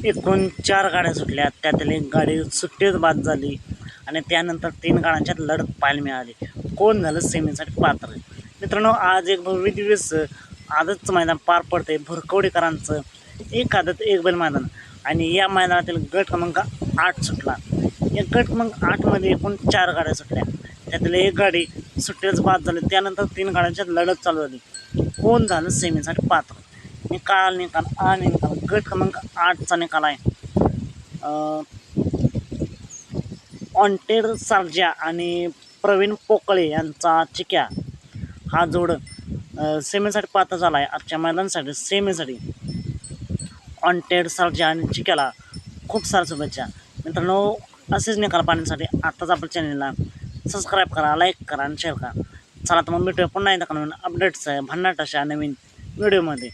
एकूण 4 गाड्या सुटल्या, त्यातील एक गाडी सुट्टीच बाद झाली आणि त्यानंतर 3 गाड्यांच्यात लढत पाहायला मिळाली. कोण झालं सेमीसाठी पात्र. मित्रांनो, आज एक भव्य दिवस आजच मैदान पार पडते भुरकवडीकरांचं एक आदत एक बैल मैदान आणि या मैदानातील गट क्रमांक 8 सुटला. या गट क्रमांक 8मध्ये एकूण 4 गाड्या सुटल्या, त्यातील एक गाडी सुट्टीच बाद झाली. त्यानंतर 3 गाड्यांच्यात लढत चालू झाली. कोण झालं सेमीसाठी पात्र. निकाल गट क्रमांक 8चा निकाल आहे. ऑन्टेड सर्जा आणि प्रवीण पोकळे यांचा चिक्या हा जोड सेमीसाठी पात्र झाला आहे. आजच्या मैदानासाठी सेमीसाठी ऑन्टेड सर्जा आणि चिक्याला खूप साऱ्या शुभेच्छा. मित्रांनो, असेच निकाल पाहण्यासाठी आत्ताच आपल्या चॅनलला सबस्क्राईब करा, लाईक करा आणि शेअर करा. चला तर मग भेटूया पुन्हा एकदा नवीन अपडेट्स आहे भन्नाट अशा नवीन व्हिडिओमध्ये.